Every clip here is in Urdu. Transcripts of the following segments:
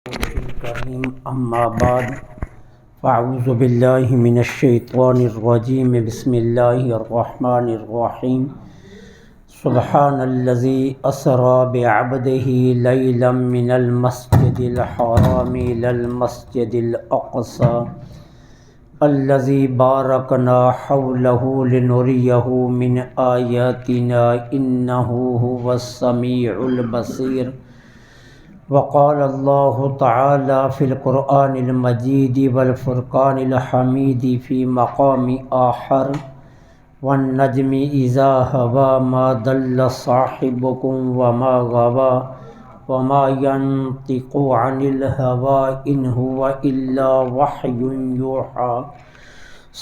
الكريم أما بعد فأعوذ بالله من الشيطان الرجيم بسم الله الرحمن الرحيم سبحان الذي أسرى بعبده ليلا من المسجد الحرام إلى المسجد الأقصى الذي باركنا حوله لنريه من آياتنا إنه هو السميع البصير وقال الله تعالى في القرآن المجيد والفرقان الحميد في مقام آخر والنجم إذا هوى ما ضل صاحبكم وما غوى وما ينطق عن الهوى إن هو إلا وحي يوحى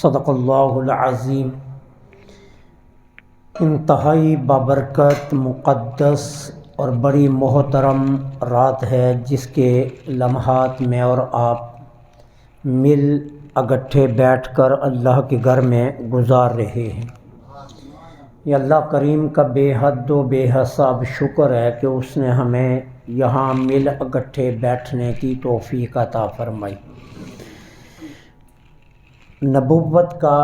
صدق اللہ العظیم۔ انتہائی بابرکت، مقدس اور بڑی محترم رات ہے جس کے لمحات میں اور آپ مل اکٹھے بیٹھ کر اللہ کے گھر میں گزار رہے ہیں۔ یہ اللہ کریم کا بے حد و بے حساب شکر ہے کہ اس نے ہمیں یہاں مل اکٹھے بیٹھنے کی توفیق عطا فرمائی۔ نبوت کا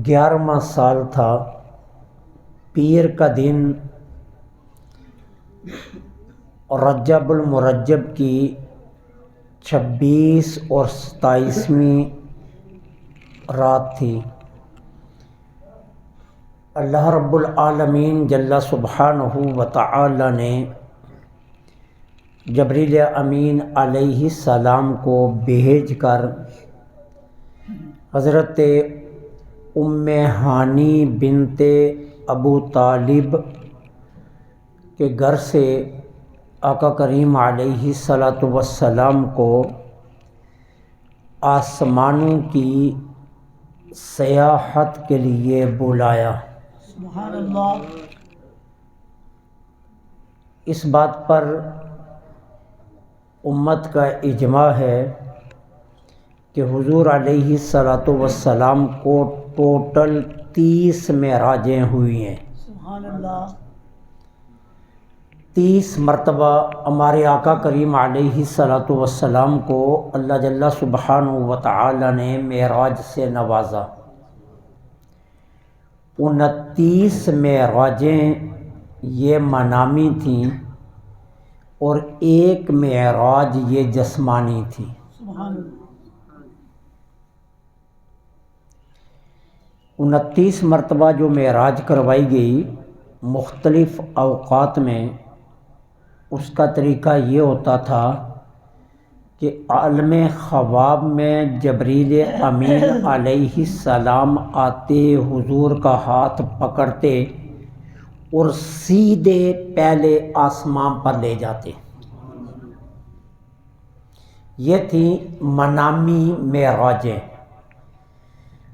11واں سال تھا، پیر کا دن رجب المرجب کی 26 اور 27ویں رات تھی۔ اللہ رب العالمین جل سبحانہ و تعالی نے جبریل امین علیہ السلام کو بھیج کر حضرت ام ہانی بنت ابو طالب کے گھر سے آقا کریم علیہ السلام کو آسمانوں کی سیاحت کے لیے بلایا۔ سبحان اللہ۔ اس بات پر امت کا اجماع ہے کہ حضور علیہ السلام کو ٹوٹل 30 معراجیں ہوئی ہیں۔ سبحان اللہ۔ 30 مرتبہ ہمارے آقا کریم علیہ السلام کو اللہ جل سبحانہ و تعالی نے معراج سے نوازا۔ 29 معراجیں یہ منامی تھیں اور ایک معراج یہ جسمانی تھی۔ سبحان اللہ۔ 29 مرتبہ جو معراج کروائی گئی مختلف اوقات میں، اس کا طریقہ یہ ہوتا تھا کہ عالم خواب میں جبریل امین علیہ السلام آتے، حضور کا ہاتھ پکڑتے اور سیدھے پہلے آسمان پر لے جاتے۔ یہ تھی منامی معراجیں۔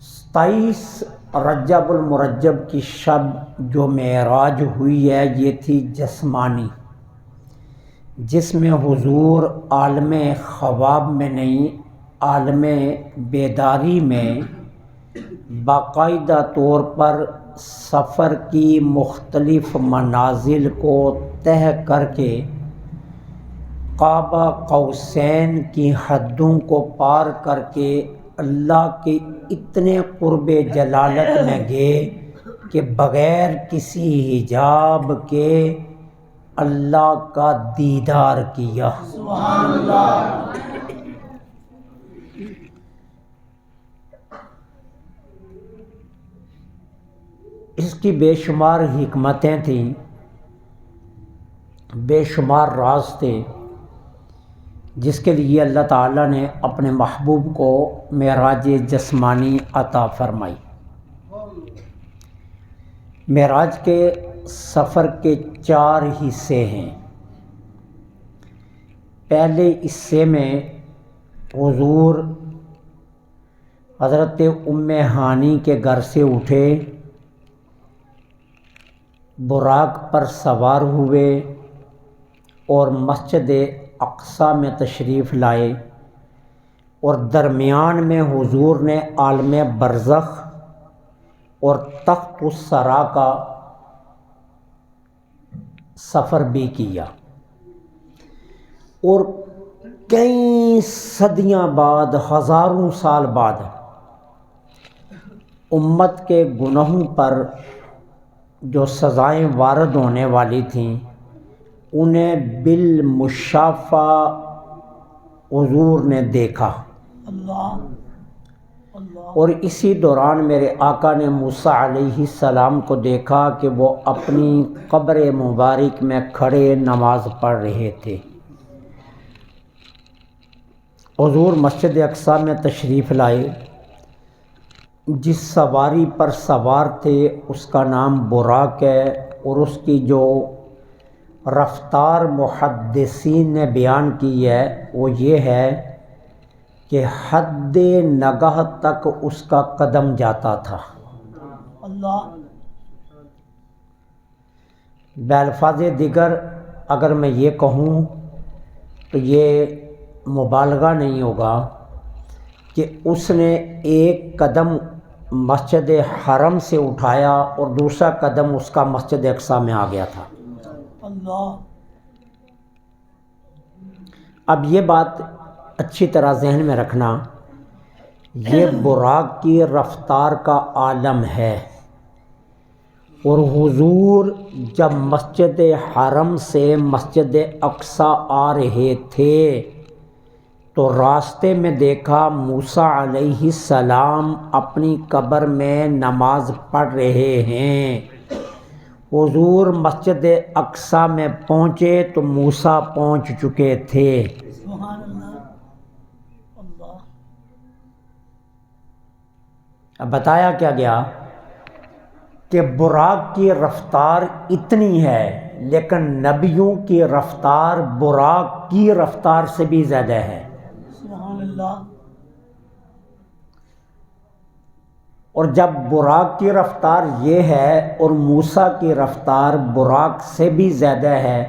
27 رجب المرجب کی شب جو معراج ہوئی ہے یہ تھی جسمانی، جس میں حضور عالم خواب میں نہیں، عالم بیداری میں باقاعدہ طور پر سفر کی مختلف منازل کو طے کر کے قاب قوسین کی حدوں کو پار کر کے اللہ کے اتنے قرب جلالت میں گئے کہ بغیر کسی حجاب کے اللہ کا دیدار کیا۔ سبحان اللہ۔ اس کی بے شمار حکمتیں تھیں، بے شمار راز تھے، جس کے لیے اللہ تعالیٰ نے اپنے محبوب کو معراج جسمانی عطا فرمائی۔ معراج کے سفر کے 4 حصے ہیں۔ پہلے حصے میں حضور حضرت ام ہانی کے گھر سے اٹھے، براق پر سوار ہوئے اور مسجد اقصیٰ میں تشریف لائے، اور درمیان میں حضور نے عالم برزخ اور تخت الثری کا سفر بھی کیا، اور کئی صدیاں بعد، ہزاروں سال بعد امت کے گناہوں پر جو سزائیں وارد ہونے والی تھیں انہیں بالمشافہ حضور نے دیکھا۔ اور اسی دوران میرے آقا نے موسیٰ علیہ السلام کو دیکھا کہ وہ اپنی قبر مبارک میں کھڑے نماز پڑھ رہے تھے۔ حضور مسجد اقصیٰ میں تشریف لائے، جس سواری پر سوار تھے اس کا نام براق ہے، اور اس کی جو رفتار محدثین نے بیان کی ہے وہ یہ ہے کہ حد نگاہ تک اس کا قدم جاتا تھا۔ بالفاظ دیگر اگر میں یہ کہوں تو یہ مبالغہ نہیں ہوگا کہ اس نے ایک قدم مسجد حرم سے اٹھایا اور دوسرا قدم اس کا مسجد اقصیٰ میں آ گیا تھا۔ اب یہ بات اچھی طرح ذہن میں رکھنا، یہ براق کی رفتار کا عالم ہے، اور حضور جب مسجد حرم سے مسجد اقصیٰ آ رہے تھے تو راستے میں دیکھا موسیٰ علیہ السلام اپنی قبر میں نماز پڑھ رہے ہیں۔ حضور مسجد اقصیٰ میں پہنچے تو موسیٰ پہنچ چکے تھے۔ اب بتایا کیا گیا کہ براق کی رفتار اتنی ہے، لیکن نبیوں کی رفتار براق کی رفتار سے بھی زیادہ ہے۔ اور جب براق کی رفتار یہ ہے اور موسیٰ کی رفتار براق سے بھی زیادہ ہے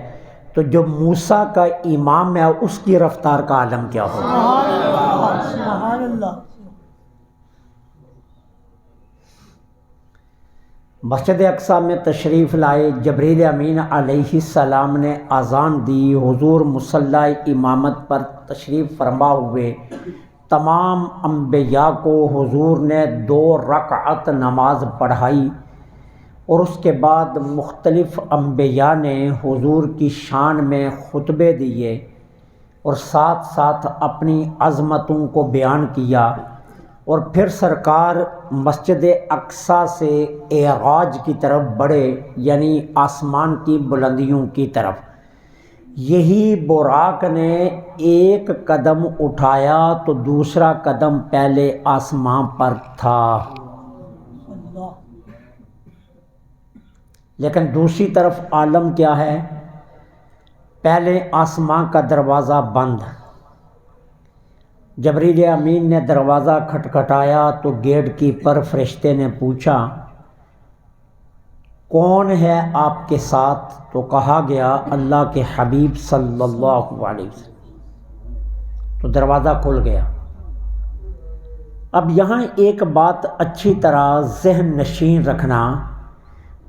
تو جو موسیٰ کا امام ہے اس کی رفتار کا عالم کیا ہوگا؟ سبحان اللہ۔ مسجد اقصیٰ میں تشریف لائے، جبریل امین علیہ السلام نے اذان دی، حضور مصلی امامت پر تشریف فرما ہوئے، تمام انبیاء کو حضور نے 2 رکعت نماز پڑھائی، اور اس کے بعد مختلف انبیاء نے حضور کی شان میں خطبے دیے اور ساتھ ساتھ اپنی عظمتوں کو بیان کیا، اور پھر سرکار مسجد اقصیٰ سے اعراج کی طرف بڑھے، یعنی آسمان کی بلندیوں کی طرف۔ یہی براق نے ایک قدم اٹھایا تو دوسرا قدم پہلے آسمان پر تھا، لیکن دوسری طرف عالم کیا ہے؟ پہلے آسمان کا دروازہ بند، جبریل امین نے دروازہ کھٹکھٹایا تو گیٹ کیپر فرشتے نے پوچھا کون ہے آپ کے ساتھ؟ تو کہا گیا اللہ کے حبیب صلی اللہ علیہ وسلم، تو دروازہ کھل گیا۔ اب یہاں ایک بات اچھی طرح ذہن نشین رکھنا،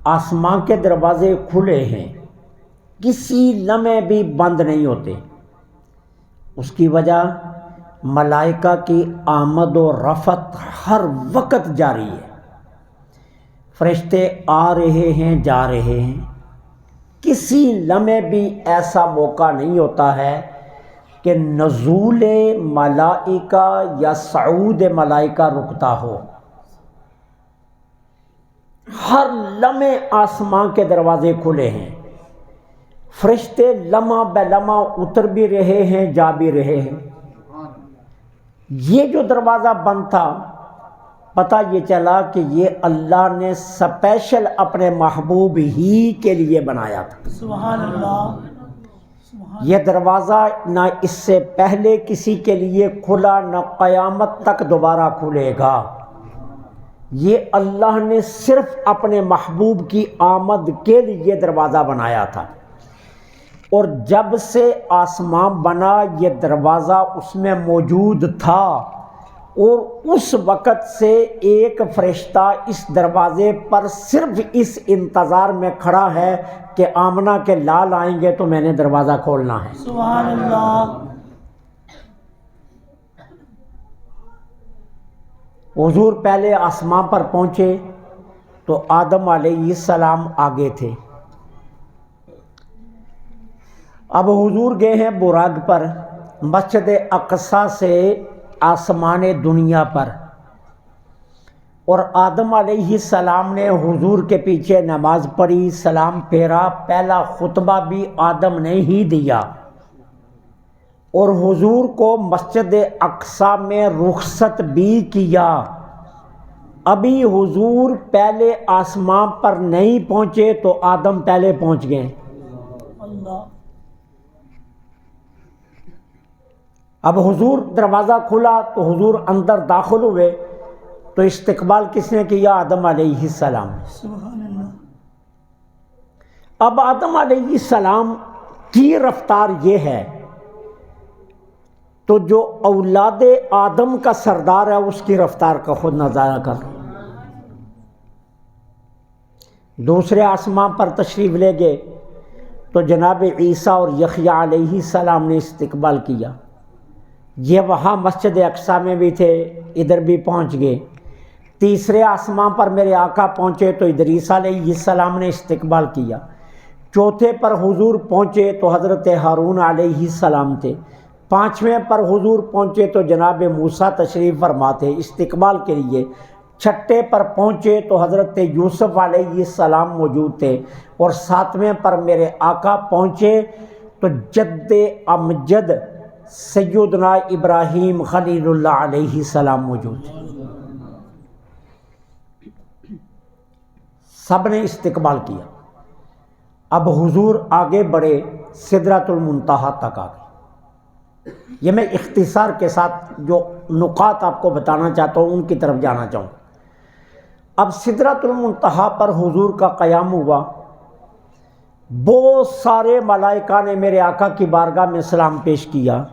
آسمان کے دروازے کھلے ہیں، کسی لمحے بھی بند نہیں ہوتے۔ اس کی وجہ ملائکہ کی آمد و رفت ہر وقت جاری ہے، فرشتے آ رہے ہیں جا رہے ہیں، کسی لمحے بھی ایسا موقع نہیں ہوتا ہے کہ نزول ملائکہ یا صعود ملائکہ رکتا ہو۔ ہر لمحے آسمان کے دروازے کھلے ہیں، فرشتے لمحہ بہ لمحہ اتر بھی رہے ہیں جا بھی رہے ہیں۔ یہ جو دروازہ بند تھا، پتہ یہ چلا کہ یہ اللہ نے سپیشل اپنے محبوب ہی کے لیے بنایا تھا۔ سبحان اللہ۔ یہ دروازہ نہ اس سے پہلے کسی کے لیے کھلا، نہ قیامت تک دوبارہ کھلے گا۔ یہ اللہ نے صرف اپنے محبوب کی آمد کے لیے دروازہ بنایا تھا، اور جب سے آسمان بنا یہ دروازہ اس میں موجود تھا، اور اس وقت سے ایک فرشتہ اس دروازے پر صرف اس انتظار میں کھڑا ہے کہ آمنہ کے لال آئیں گے تو میں نے دروازہ کھولنا ہے۔ سبحان اللہ۔ حضور پہلے آسمان پر پہنچے تو آدم علیہ السلام آگے تھے. اب حضور گئے ہیں براق پر، مسجد اقصی سے آسمان دنیا پر، اور آدم علیہ السلام نے حضور کے پیچھے نماز پڑھی، سلام پھیرا. پہلا خطبہ بھی آدم نے ہی دیا، اور حضور کو مسجد اقصی میں رخصت بھی کیا. ابھی حضور پہلے آسمان پر نہیں پہنچے تو آدم پہلے پہنچ گئے. اب حضور دروازہ کھلا تو حضور اندر داخل ہوئے تو استقبال کس نے کیا؟ آدم علیہ السلام. سبحان اللہ. اب آدم علیہ السلام کی رفتار یہ ہے تو جو اولاد آدم کا سردار ہے اس کی رفتار کا خود نظارہ کر. دوسرے آسمان پر تشریف لے گئے تو جناب عیسیٰ اور یحییٰ علیہ السلام نے استقبال کیا. یہ وہاں مسجد اقصی میں بھی تھے، ادھر بھی پہنچ گئے. تیسرے آسمان پر میرے آقا پہنچے تو ادریس علیہ السلام نے استقبال کیا. چوتھے پر حضور پہنچے تو حضرت ہارون علیہ السلام تھے. پانچویں پر حضور پہنچے تو جناب موسیٰ تشریف فرما تھے استقبال کے لیے. چھٹے پر پہنچے تو حضرت یوسف علیہ السلام موجود تھے. اور ساتویں پر میرے آقا پہنچے تو جد امجد سیدنا ابراہیم خلیل اللہ علیہ السلام موجود تھے. سب نے استقبال کیا. اب حضور آگے بڑھے، سدرۃ المنتہا تک آ گئے. یہ میں اختصار کے ساتھ جو نکات آپ کو بتانا چاہتا ہوں ان کی طرف جانا چاہوں. اب سدرۃ المنتہا پر حضور کا قیام ہوا. بہت سارے ملائکہ نے میرے آقا کی بارگاہ میں سلام پیش کیا.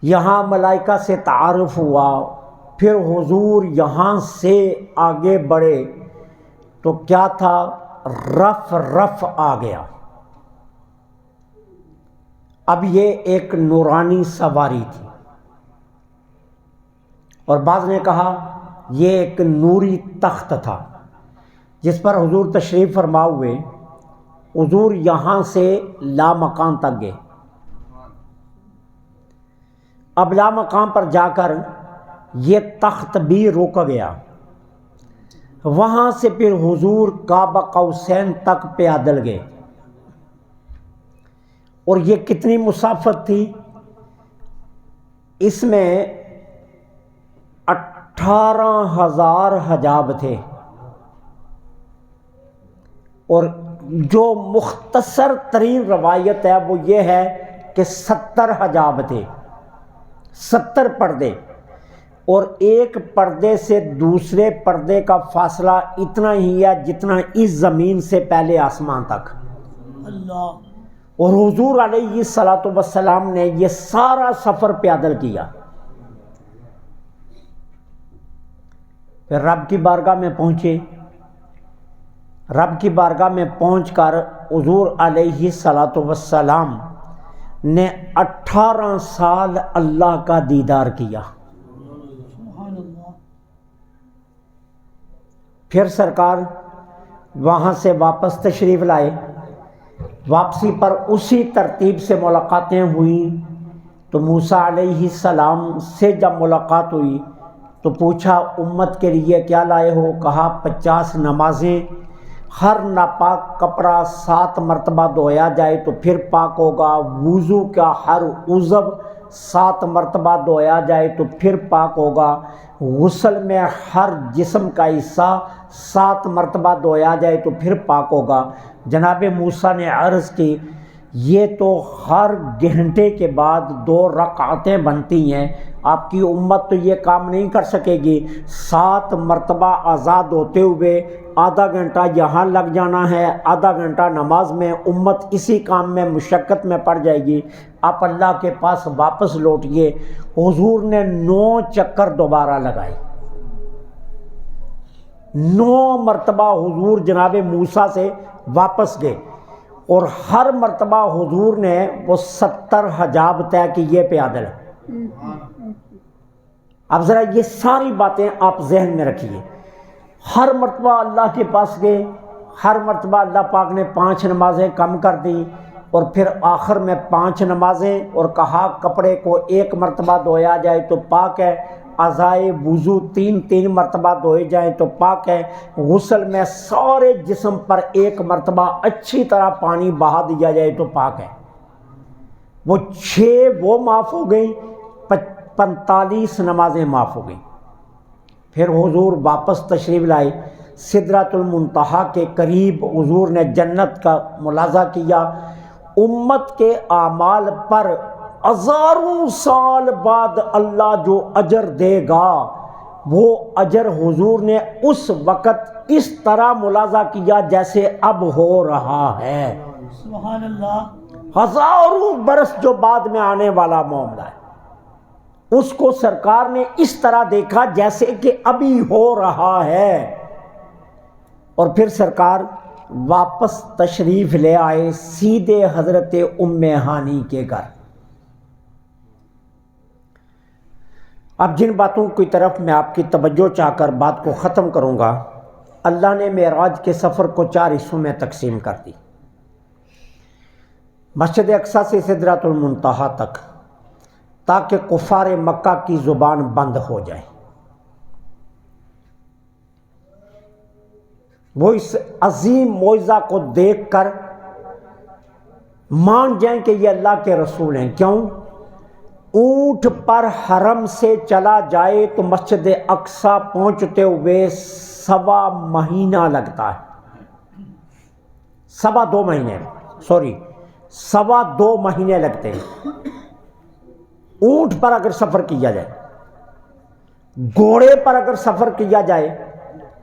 یہاں ملائکہ سے تعارف ہوا. پھر حضور یہاں سے آگے بڑھے تو کیا تھا؟ رف آ گیا. اب یہ ایک نورانی سواری تھی، اور بعض نے کہا یہ ایک نوری تخت تھا جس پر حضور تشریف فرما ہوئے. حضور یہاں سے لامکان تک گئے. اب لامکان پر جا کر یہ تخت بھی رک گیا. وہاں سے پھر حضور کعبہ قوسین تک پیادل گئے. اور یہ کتنی مسافت تھی؟ اس میں 18,000 حجاب تھے. اور جو مختصر ترین روایت ہے وہ یہ ہے کہ 70 حجاب تھے، 70 پردے. اور ایک پردے سے دوسرے پردے کا فاصلہ اتنا ہی ہے جتنا اس زمین سے پہلے آسمان تک. اللہ. اور حضور علیہ الصلوۃ والسلام نے یہ سارا سفر پیادل کیا. پھر رب کی بارگاہ میں پہنچے. رب کی بارگاہ میں پہنچ کر حضور علیہ الصلوۃ والسلام نے 18 سال اللہ کا دیدار کیا. پھر سرکار وہاں سے واپس تشریف لائے. واپسی پر اسی ترتیب سے ملاقاتیں ہوئیں. تو موسیٰ علیہ السلام سے جب ملاقات ہوئی تو پوچھا امت کے لیے کیا لائے ہو؟ کہا 50 نمازیں، ہر ناپاک کپڑا 7 مرتبہ دھویا جائے تو پھر پاک ہوگا. وضو کا ہر عضو 7 مرتبہ دھویا جائے تو پھر پاک ہوگا. غسل میں ہر جسم کا حصہ 7 مرتبہ دھویا جائے تو پھر پاک ہوگا. جناب موسیٰ نے عرض کی یہ تو ہر گھنٹے کے بعد 2 رکعتیں بنتی ہیں، آپ کی امت تو یہ کام نہیں کر سکے گی. 7 مرتبہ آزاد ہوتے ہوئے آدھا گھنٹہ یہاں لگ جانا ہے، آدھا گھنٹہ نماز میں، امت اسی کام میں مشقت میں پڑ جائے گی. آپ اللہ کے پاس واپس لوٹئے. حضور نے 9 چکر دوبارہ لگائے. 9 مرتبہ حضور جناب موسیٰ سے واپس گئے، اور ہر مرتبہ حضور نے وہ 70 حجاب طے کیے پیادل. اب ذرا یہ ساری باتیں آپ ذہن میں رکھیے. ہر مرتبہ اللہ کے پاس گئے، ہر مرتبہ اللہ پاک نے 5 نمازیں کم کر دی، اور پھر آخر میں 5 نمازیں، اور کہا کپڑے کو 1 مرتبہ دھویا جائے تو پاک ہے، اعضائے وضو 3 مرتبہ دھوئے جائیں تو پاک ہے، غسل میں سارے جسم پر 1 مرتبہ اچھی طرح پانی بہا دیا جائے تو پاک ہے. وہ 6 وہ معاف ہو گئیں، 45 نمازیں معاف ہو گئیں. پھر حضور واپس تشریف لائے، سدرۃ المنتہا کے قریب حضور نے جنت کا ملاحظہ کیا. امت کے اعمال پر ہزاروں سال بعد اللہ جو اجر دے گا، وہ اجر حضور نے اس وقت اس طرح ملاحظہ کیا جیسے اب ہو رہا ہے. سبحان اللہ. ہزاروں برس جو بعد میں آنے والا معاملہ ہے، اس کو سرکار نے اس طرح دیکھا جیسے کہ ابھی ہو رہا ہے. اور پھر سرکار واپس تشریف لے آئے سیدھے حضرت ام ہانی کے گھر. اب جن باتوں کی طرف میں آپ کی توجہ چاہ کر بات کو ختم کروں گا، اللہ نے معراج کے سفر کو 4 حصوں میں تقسیم کر دی. مسجد اقصیٰ سے سدرۃ المنتہا تک، تاکہ کفار مکہ کی زبان بند ہو جائے. وہ اس عظیم معجزہ کو دیکھ کر مان جائیں کہ یہ اللہ کے رسول ہیں. کیوں؟ اونٹ پر حرم سے چلا جائے تو مسجد اقصیٰ پہنچتے ہوئے 2.25 مہینہ لگتا ہے. 2.25 مہینے، 2.25 مہینے لگتے ہیں اونٹ پر اگر سفر کیا جائے. گھوڑے پر اگر سفر کیا جائے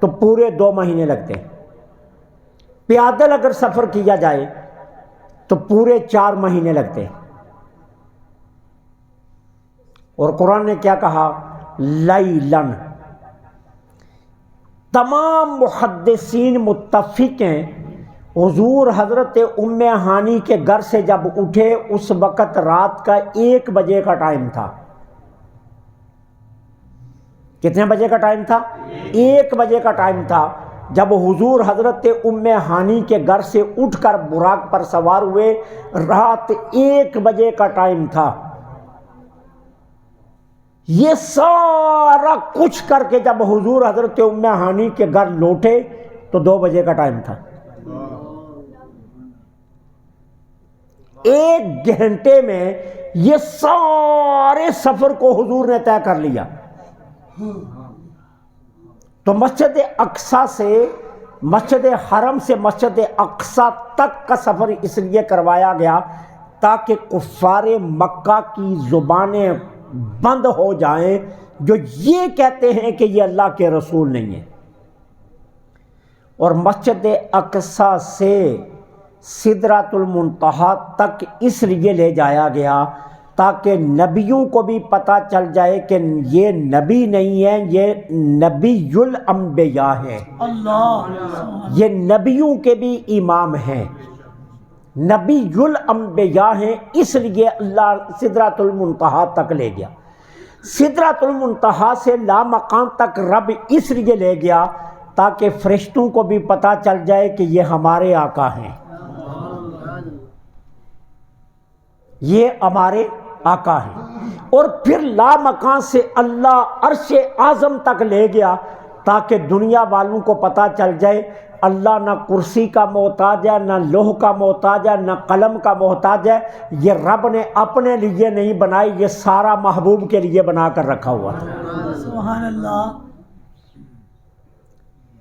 تو پورے 2 مہینے لگتے ہیں. پیادل اگر سفر کیا جائے تو پورے 4 مہینے لگتے ہیں. اور قرآن نے کیا کہا؟ لیلن. تمام محدثین متفق ہیں، حضور حضرت ام ہانی کے گھر سے جب اٹھے اس وقت رات کا 1 بجے کا ٹائم تھا. کتنے بجے کا ٹائم تھا؟ 1 بجے کا ٹائم تھا. جب حضور حضرت ام ہانی کے گھر سے اٹھ کر براق پر سوار ہوئے، رات 1 بجے کا ٹائم تھا. یہ سارا کچھ کر کے جب حضور حضرت ام ہانی کے گھر لوٹے تو 2 بجے کا ٹائم تھا. 1 گھنٹے میں یہ سارے سفر کو حضور نے طے کر لیا. تو مسجد اقصیٰ سے، مسجد حرم سے مسجد اقصیٰ تک کا سفر اس لیے کروایا گیا تاکہ کفار مکہ کی زبانیں بند ہو جائیں جو یہ کہتے ہیں کہ یہ اللہ کے رسول نہیں ہیں. اور مسجد اقصیٰ سے سدرۃ المنتہا تک اس لیے لے جایا گیا تاکہ نبیوں کو بھی پتہ چل جائے کہ یہ نبی نہیں ہے، یہ نبی الانبیاء ہے. اللہ. یہ نبیوں کے بھی امام ہیں، نبی الانبیاء ہیں. اس لیے اللہ سدرۃ المنتہا تک لے گیا. سدرۃ المنتہا سے لامکان تک رب اس لیے لے گیا تاکہ فرشتوں کو بھی پتہ چل جائے کہ یہ ہمارے آقا ہیں، یہ ہمارے آقا ہیں. اور پھر لامکان سے اللہ عرش اعظم تک لے گیا تاکہ دنیا والوں کو پتہ چل جائے اللہ نہ کرسی کا محتاج ہے، نہ لوح کا محتاج ہے، نہ قلم کا محتاج ہے. یہ رب نے اپنے لیے نہیں بنائی، یہ سارا محبوب کے لیے بنا کر رکھا ہوا تھا. سبحان اللہ.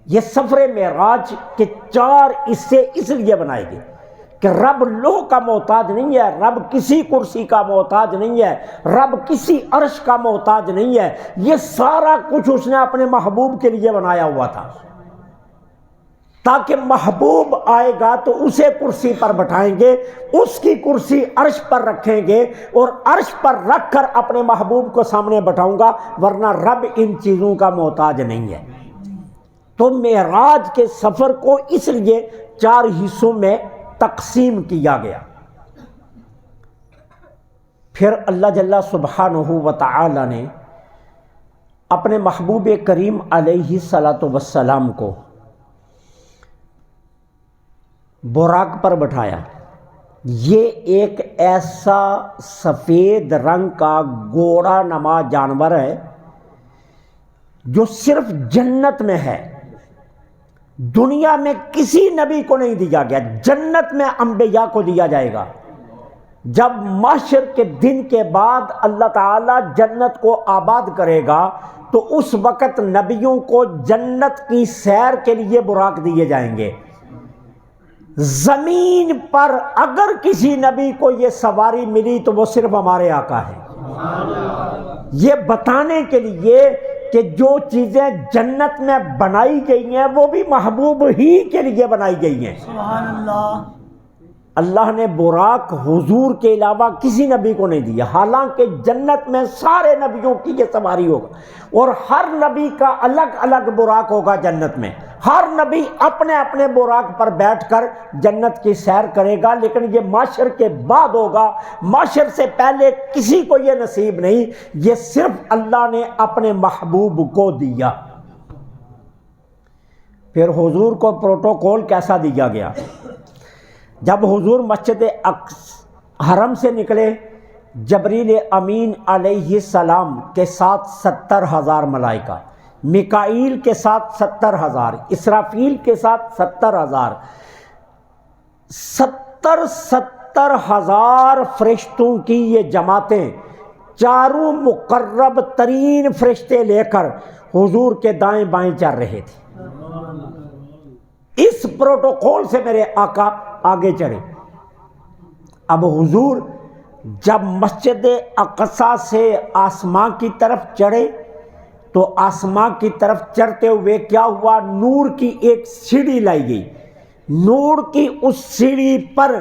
یہ سفر معراج کے 4 حصے اس لیے بنائے گئے کہ رب لوح کا محتاج نہیں ہے، رب کسی کرسی کا محتاج نہیں ہے، رب کسی عرش کا محتاج نہیں ہے. یہ سارا کچھ اس نے اپنے محبوب کے لیے بنایا ہوا تھا تاکہ محبوب آئے گا تو اسے کرسی پر بٹھائیں گے، اس کی کرسی عرش پر رکھیں گے اور عرش پر رکھ کر اپنے محبوب کو سامنے بٹھاؤں گا، ورنہ رب ان چیزوں کا محتاج نہیں ہے. تو معراج کے سفر کو اس لیے 4 حصوں میں تقسیم کیا گیا. پھر اللہ جل سبحانہ و تعالی نے اپنے محبوب کریم علیہ الصلاۃ والسلام کو براق پر بٹھایا۔ یہ ایک ایسا سفید رنگ کا گھوڑا نما جانور ہے جو صرف جنت میں ہے، دنیا میں کسی نبی کو نہیں دیا گیا، جنت میں انبیاء کو دیا جائے گا۔ جب محشر کے دن کے بعد اللہ تعالیٰ جنت کو آباد کرے گا تو اس وقت نبیوں کو جنت کی سیر کے لیے براق دیے جائیں گے۔ زمین پر اگر کسی نبی کو یہ سواری ملی تو وہ صرف ہمارے آقا ہے، یہ بتانے کے لیے کہ جو چیزیں جنت میں بنائی گئی ہیں وہ بھی محبوب ہی کے لیے بنائی گئی ہیں۔ سبحان اللہ۔ اللہ نے براق حضور کے علاوہ کسی نبی کو نہیں دیا، حالانکہ جنت میں سارے نبیوں کی یہ سواری ہوگا اور ہر نبی کا الگ الگ براق ہوگا جنت میں، ہر نبی اپنے اپنے براق پر بیٹھ کر جنت کی سیر کرے گا، لیکن یہ معاشر کے بعد ہوگا، معاشر سے پہلے کسی کو یہ نصیب نہیں، یہ صرف اللہ نے اپنے محبوب کو دیا۔ پھر حضور کو پروٹوکول کیسا دیا گیا؟ جب حضور مسجد حرم سے نکلے، جبریل امین علیہ السلام کے ساتھ 70,000 ملائکہ، میکائیل کے ساتھ 70,000، اسرافیل کے ساتھ 70,000، 70,000 فرشتوں کی یہ جماعتیں چاروں مقرب ترین فرشتے لے کر حضور کے دائیں بائیں چل رہے تھے۔ اس پروٹوکول سے میرے آقا آگے چڑھے۔ اب حضور جب مسجد اقصی سے آسمان کی طرف چڑھے تو آسمان کی طرف چڑھتے ہوئے کیا ہوا؟ نور کی ایک سیڑھی لائی گئی، نور کی اس سیڑھی پر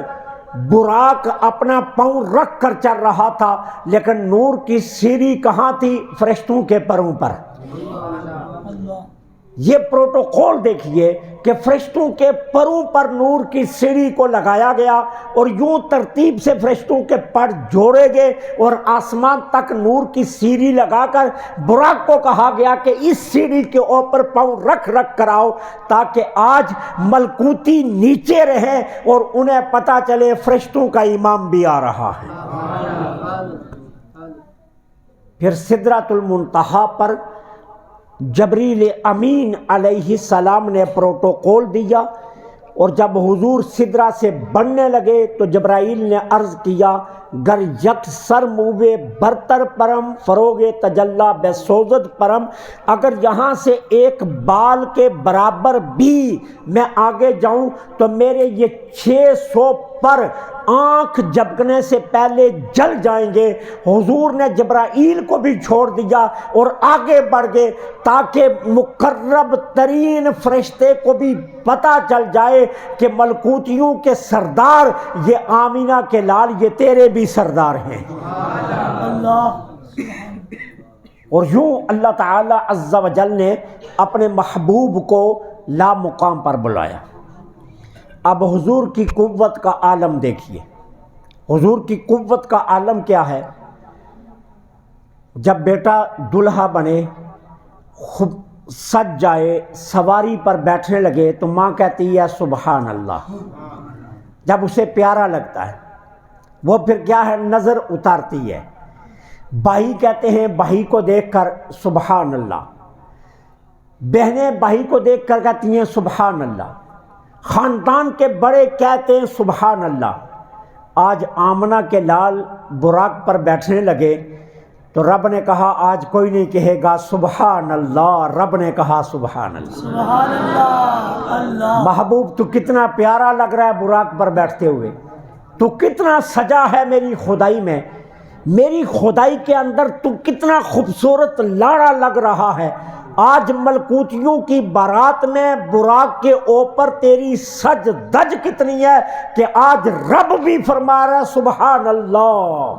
براق اپنا پاؤں رکھ کر چل رہا تھا، لیکن نور کی سیڑھی کہاں تھی؟ فرشتوں کے پروں پر۔ یہ پروٹوکول دیکھیے کہ فرشتوں کے پروں پر نور کی سیڑھی کو لگایا گیا اور یوں ترتیب سے فرشتوں کے پر جوڑے گئے اور آسمان تک نور کی سیڑھی لگا کر براق کو کہا گیا کہ اس سیڑھی کے اوپر پاؤں رکھ رکھ کر آؤ تاکہ آج ملکوتی نیچے رہے اور انہیں پتہ چلے فرشتوں کا امام بھی آ رہا ہے۔ پھر سدرۃ المنتہا پر جبریل امین علیہ السلام نے پروٹوکول دیا اور جب حضور سدرہ سے بڑھنے لگے تو جبرائیل نے عرض کیا گر یک سر موے برتر پرم فروغ تجلا بے سوزد پرم، اگر یہاں سے ایک بال کے برابر بھی میں آگے جاؤں تو میرے یہ 600 پر آنکھ جھپکنے سے پہلے جل جائیں گے۔ حضور نے جبرائیل کو بھی چھوڑ دیا اور آگے بڑھ گئے تاکہ مقرب ترین فرشتے کو بھی پتہ چل جائے کہ ملکوتیوں کے سردار یہ آمینہ کے لال یہ تیرے بھی سردار ہیں۔ اور یوں اللہ تعالی عز و جل نے اپنے محبوب کو لا مقام پر بلایا۔ اب حضور کی قوت کا عالم دیکھیے، حضور کی قوت کا عالم کیا ہے؟ جب بیٹا دلہا بنے، خوب سج جائے، سواری پر بیٹھنے لگے تو ماں کہتی ہے سبحان اللہ، جب اسے پیارا لگتا ہے وہ پھر کیا ہے؟ نظر اتارتی ہے۔ بھائی کہتے ہیں بھائی کو دیکھ کر سبحان اللہ، بہنیں بھائی کو دیکھ کر کہتی ہیں سبحان اللہ، خاندان کے بڑے کہتے ہیں سبحان اللہ۔ آج آمنہ کے لال براق پر بیٹھنے لگے تو رب نے کہا آج کوئی نہیں کہے گا سبحان اللہ، رب نے کہا سبحان اللہ۔ سبحان اللہ۔ اللہ محبوب تو کتنا پیارا لگ رہا ہے براق پر بیٹھتے ہوئے، تو کتنا سجا ہے میری خدائی میں، میری خدائی کے اندر تو کتنا خوبصورت لاڑا لگ رہا ہے۔ آج ملکوتیوں کی بارات میں براق کے اوپر تیری سج دج کتنی ہے کہ آج رب بھی فرما رہا ہے سبحان اللہ۔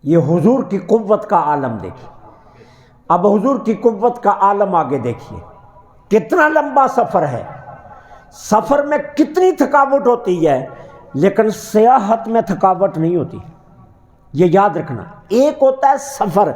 یہ حضور کی قوت کا عالم دیکھیے۔ اب حضور کی قوت کا عالم آگے دیکھیے، کتنا لمبا سفر ہے، سفر میں کتنی تھکاوٹ ہوتی ہے، لیکن سیاحت میں تھکاوٹ نہیں ہوتی۔ یہ یاد رکھنا، ایک ہوتا ہے سفر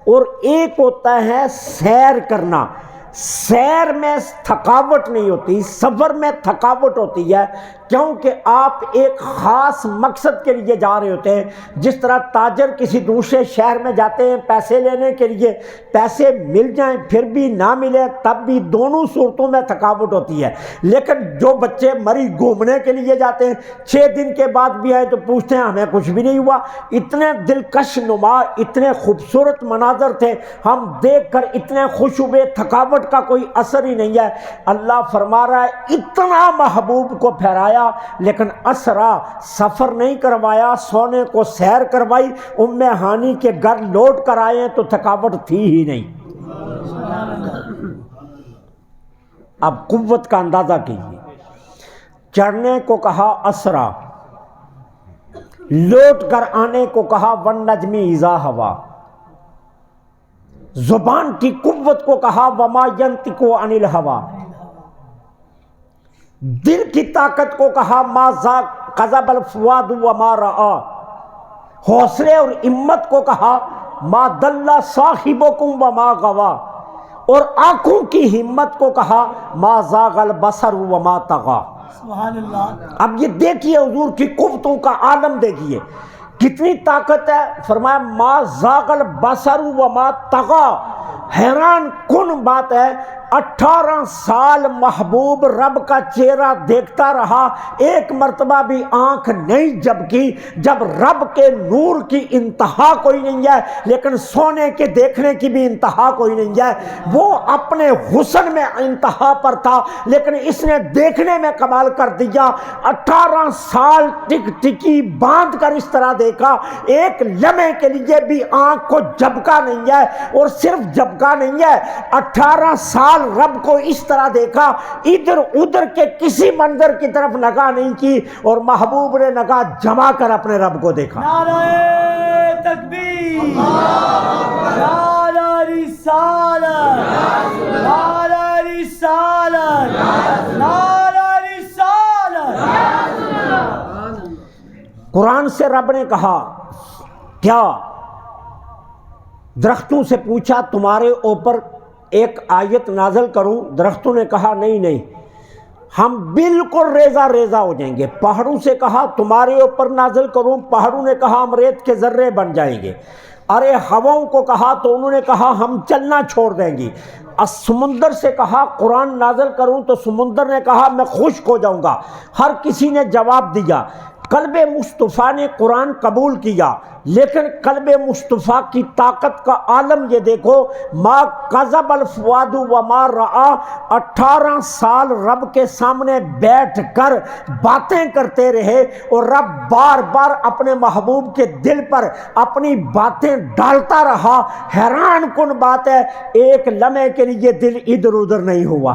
اور ایک ہوتا ہے سیر کرنا۔ سیر میں تھکاوٹ نہیں ہوتی، سفر میں تھکاوٹ ہوتی ہے، کیونکہ آپ ایک خاص مقصد کے لیے جا رہے ہوتے ہیں۔ جس طرح تاجر کسی دوسرے شہر میں جاتے ہیں پیسے لینے کے لیے، پیسے مل جائیں پھر بھی نہ ملے تب بھی، دونوں صورتوں میں تھکاوٹ ہوتی ہے۔ لیکن جو بچے مری گھومنے کے لیے جاتے ہیں، 6 دن کے بعد بھی آئے تو پوچھتے ہیں ہمیں کچھ بھی نہیں ہوا، اتنے دلکش نما، اتنے خوبصورت مناظر تھے، ہم دیکھ کر اتنے خوش ہوئے، تھکاوٹ کا کوئی اثر ہی نہیں ہے۔ اللہ فرما رہا ہے اتنا محبوب کو پھیرایا لیکن اسرا، سفر نہیں کروایا، سونے کو سیر کروائی، ام ہانی کے گھر لوٹ کر آئے تو تھکاوٹ تھی ہی نہیں۔ اب قوت کا اندازہ کیجیے، چڑھنے کو کہا اسرا، لوٹ کر آنے کو کہا والنجم اذا ہوا، زبان کی قوت کو کہا وما ینطق عن الہوی، دل کی طاقت کو کہا ما کذب الفؤاد وما رأى، حوصلے اور ہمت کو کہا ما ضل صاحبکم وما غوی، اور آنکھوں کی ہمت کو کہا ما زاغ البصر وما طغی۔ سبحان اللہ۔ اب یہ دیکھیے حضور کی قوتوں کا عالم دیکھیے، کتنی طاقت ہے۔ فرمایا ما زاغ البصر وما طغی، حیران کن بات ہے، 18 سال محبوب رب کا چہرہ دیکھتا رہا، ایک مرتبہ بھی آنکھ نہیں جھپکی، جب رب کے نور کی انتہا کوئی نہیں ہے، لیکن سونے کے دیکھنے کی بھی انتہا کوئی نہیں ہے۔ وہ اپنے حسن میں انتہا پر تھا لیکن اس نے دیکھنے میں کمال کر دیا۔ 18 سال ٹک ٹکی باندھ کر اس طرح دیکھا، ایک لمحے کے لیے بھی آنکھ کو جھپکا نہیں ہے، اور صرف جھپکا نہیں ہے، 18 سال رب کو اس طرح دیکھا، ادھر ادھر کے کسی منظر کی طرف نگاہ نہیں کی، اور محبوب نے نگاہ جما کر اپنے رب کو دیکھا۔ نعرہ تکبیر، نعرہ رسالت، نعرہ رسالت، نعرہ رسالت۔ قرآن سے رب نے کہا کیا؟ درختوں سے پوچھا تمہارے اوپر ایک آیت نازل کروں؟ درختوں نے کہا نہیں نہیں، ہم بالکل ریزہ ریزہ ہو جائیں گے۔ پہاڑوں سے کہا تمہارے اوپر نازل کروں؟ پہاڑوں نے کہا ہم ریت کے ذرے بن جائیں گے۔ ارے ہواؤں کو کہا تو انہوں نے کہا ہم چلنا چھوڑ دیں گی۔ سمندر سے کہا قرآن نازل کروں تو سمندر نے کہا میں خشک ہو جاؤں گا۔ ہر کسی نے جواب دیا۔ قلب مصطفیٰ نے قرآن قبول کیا، لیکن قلب مصطفیٰ کی طاقت کا عالم یہ دیکھو، ما کذب الفؤاد وما رأى، 18 سال رب کے سامنے بیٹھ کر باتیں کرتے رہے، اور رب بار بار اپنے محبوب کے دل پر اپنی باتیں ڈالتا رہا۔ حیران کن بات ہے، ایک لمحے کے لیے دل ادھر ادھر نہیں ہوا۔